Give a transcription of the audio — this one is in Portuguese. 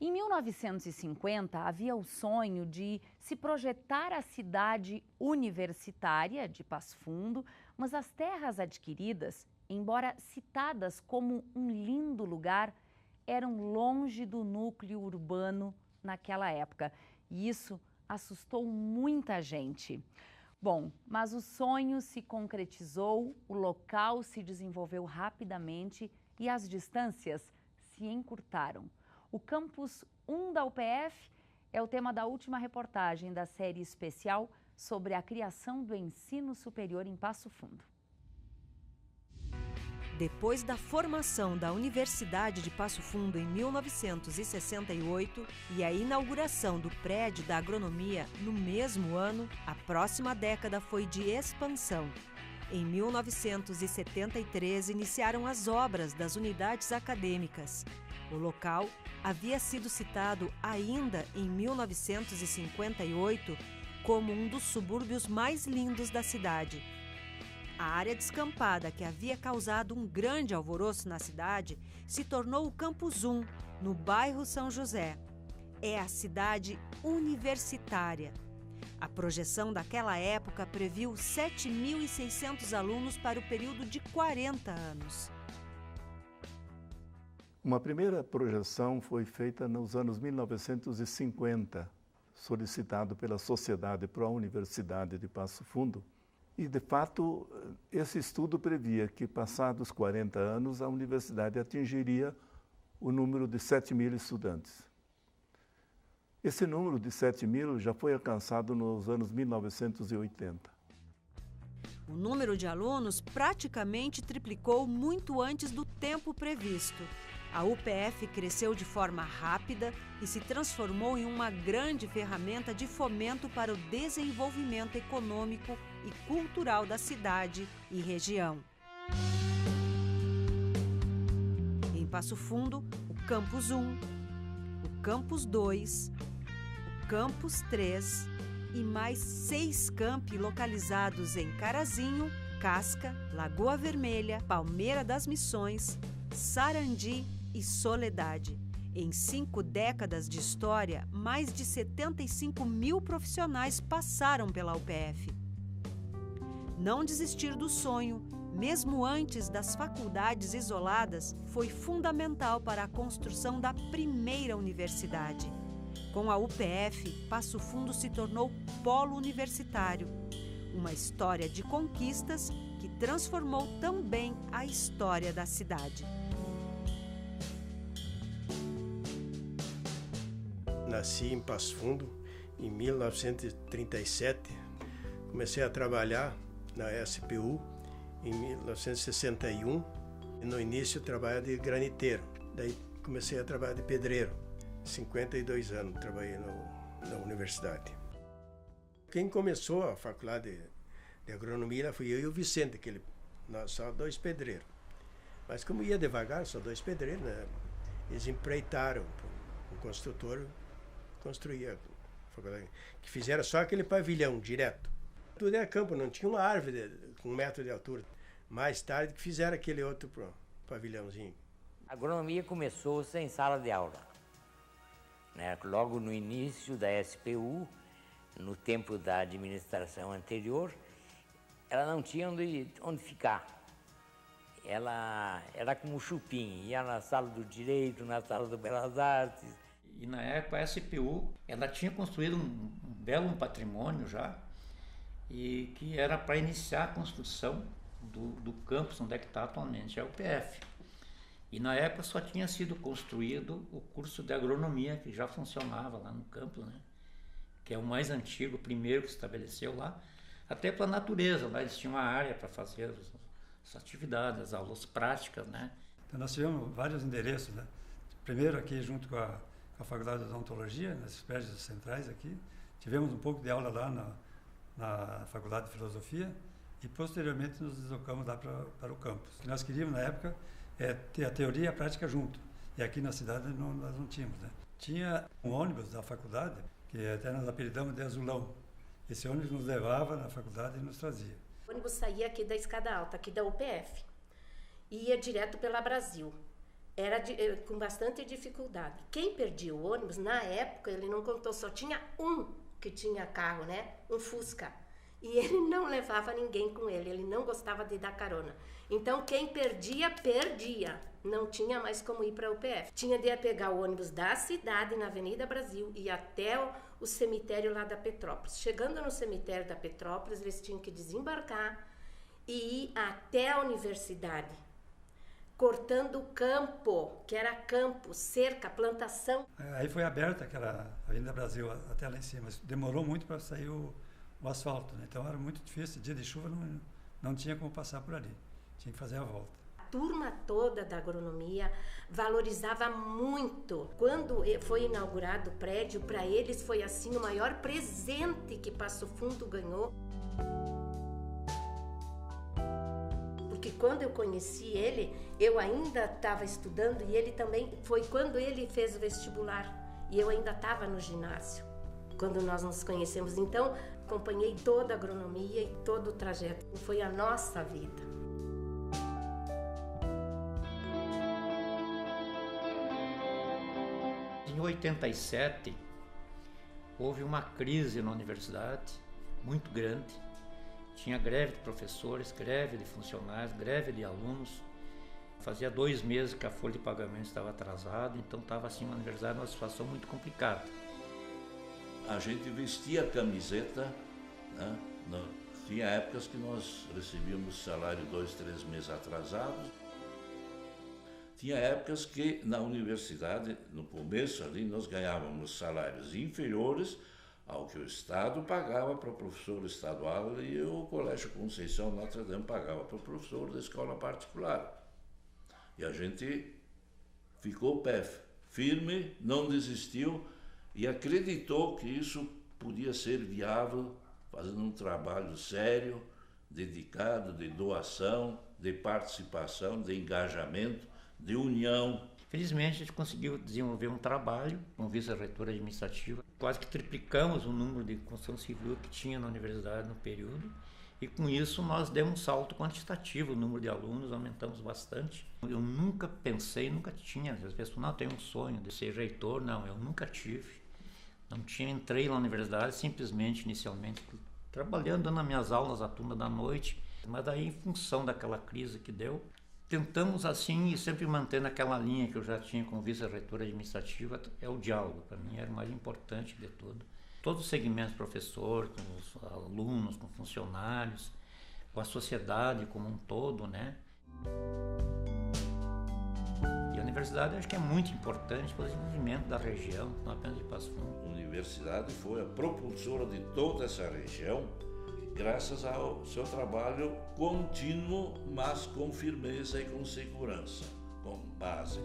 Em 1950, havia o sonho de se projetar a cidade universitária de Passo Fundo, mas as terras adquiridas, embora citadas como um lindo lugar, eram longe do núcleo urbano naquela época. E isso assustou muita gente. Bom, mas o sonho se concretizou, o local se desenvolveu rapidamente e as distâncias se encurtaram. O Campus 1 da UPF é o tema da última reportagem da série especial sobre a criação do ensino superior em Passo Fundo. Depois da formação da Universidade de Passo Fundo em 1968 e a inauguração do prédio da agronomia no mesmo ano, a próxima década foi de expansão. Em 1973, iniciaram as obras das unidades acadêmicas. O local havia sido citado ainda em 1958 como um dos subúrbios mais lindos da cidade. A área descampada que havia causado um grande alvoroço na cidade se tornou o Campus 1, no bairro São José. É a cidade universitária. A projeção daquela época previu 7.600 alunos para o período de 40 anos. Uma primeira projeção foi feita nos anos 1950, solicitado pela Sociedade para a Universidade de Passo Fundo. E, de fato, esse estudo previa que, passados 40 anos, a universidade atingiria o número de 7.000 estudantes. Esse número de 7.000 já foi alcançado nos anos 1980. O número de alunos praticamente triplicou muito antes do tempo previsto. A UPF cresceu de forma rápida e se transformou em uma grande ferramenta de fomento para o desenvolvimento econômico e cultural da cidade e região. Em Passo Fundo, o Campus 1, o Campus 2, o Campus 3 e mais 6 campi localizados em Carazinho, Casca, Lagoa Vermelha, Palmeira das Missões, Sarandi e Soledade. Em 5 décadas de história, mais de 75.000 profissionais passaram pela UPF. Não desistir do sonho, mesmo antes das faculdades isoladas, foi fundamental para a construção da primeira universidade. Com a UPF, Passo Fundo se tornou polo universitário. Uma história de conquistas que transformou também a história da cidade. Nasci em Passo Fundo em 1937. Comecei a trabalhar na SPU em 1961. No início, eu trabalhava de graniteiro. Daí comecei a trabalhar de pedreiro. 52 anos trabalhei na universidade. Quem começou a faculdade de agronomia fui eu e o Vicente, nós só 2 pedreiros. Mas como ia devagar, só 2 pedreiros, né? Eles empreitaram o construtor construir a faculdade, que fizeram só aquele pavilhão direto. Tudo era campo, não tinha uma árvore com 1 metro de altura. Mais tarde que fizeram aquele outro pavilhãozinho. A agronomia começou sem sala de aula, né? Logo no início da SPU, no tempo da administração anterior, ela não tinha onde ficar. Ela era como chupim, ia na sala do Direito, na sala do Belas Artes. E na época a SPU, ela tinha construído um belo patrimônio já, e que era para iniciar a construção do campus onde é que está atualmente a UPF. E na época só tinha sido construído o curso de agronomia, que já funcionava lá no campus, né? Que é o mais antigo, o primeiro que se estabeleceu lá, até para a natureza. Lá eles tinham uma área para fazer as atividades, as aulas práticas, né? Então nós tivemos vários endereços, né? Primeiro aqui junto com a Faculdade de Odontologia, nesses prédios centrais aqui. Tivemos um pouco de aula lá na Faculdade de Filosofia e posteriormente nos deslocamos lá para o campus. O que nós queríamos na época é ter a teoria e a prática junto. E aqui na cidade nós não tínhamos, né? Tinha um ônibus da faculdade, que até nós apelidamos de Azulão. Esse ônibus nos levava na faculdade e nos trazia. O ônibus saía aqui da Escada Alta, aqui da UPF, e ia direto pela Brasil. com bastante dificuldade. Quem perdia o ônibus, na época, ele não contou, só tinha um que tinha carro, né? Um Fusca. E ele não levava ninguém com ele não gostava de dar carona. Então, quem perdia, perdia. Não tinha mais como ir para a UPF. Tinha de pegar o ônibus da cidade, na Avenida Brasil, e até o cemitério lá da Petrópolis. Chegando no cemitério da Petrópolis, eles tinham que desembarcar e ir até a universidade, cortando o campo, que era campo, cerca, plantação. Aí foi aberta aquela Avenida Brasil até lá em cima. Demorou muito para sair o asfalto, né? Então era muito difícil. Dia de chuva não tinha como passar por ali. Tinha que fazer a volta. A turma toda da agronomia valorizava muito. Quando foi inaugurado o prédio, para eles foi assim o maior presente que Passo Fundo ganhou. Porque quando eu conheci ele, eu ainda estava estudando e ele também, foi quando ele fez o vestibular e eu ainda estava no ginásio, quando nós nos conhecemos. Então, acompanhei toda a agronomia e todo o trajeto. Foi a nossa vida. Em 87, houve uma crise na universidade muito grande. Tinha greve de professores, greve de funcionários, greve de alunos. Fazia 2 meses que a folha de pagamento estava atrasada, então estava assim na universidade numa situação muito complicada. A gente vestia a camiseta, né? Tinha épocas que nós recebíamos salário 2, 3 meses atrasados. Tinha épocas que na universidade, no começo ali, nós ganhávamos salários inferiores ao que o Estado pagava para o professor estadual e o Colégio Conceição Notre Dame pagava para o professor da escola particular. E a gente ficou pé firme, não desistiu e acreditou que isso podia ser viável, fazendo um trabalho sério, dedicado, de doação, de participação, de engajamento, de união. Felizmente, a gente conseguiu desenvolver um trabalho com vice-reitora administrativa. Quase que triplicamos o número de construção civil que tinha na universidade no período. E com isso nós demos um salto quantitativo, o número de alunos aumentamos bastante. Eu nunca pensei, nunca tinha, às vezes, não, eu tenho um sonho de ser reitor. Não, eu nunca tive. Não tinha, entrei na universidade simplesmente, inicialmente, trabalhando, dando as minhas aulas à turma da noite. Mas daí, em função daquela crise que deu, tentamos assim e sempre mantendo aquela linha que eu já tinha com vice-reitora administrativa, é o diálogo. Para mim era o mais importante de tudo. Todos os segmentos, professor, com os alunos, com funcionários, com a sociedade como um todo, né? E a universidade acho que é muito importante para o desenvolvimento da região, não apenas de Passo Fundo. A universidade foi a propulsora de toda essa região, graças ao seu trabalho contínuo, mas com firmeza e com segurança, com base.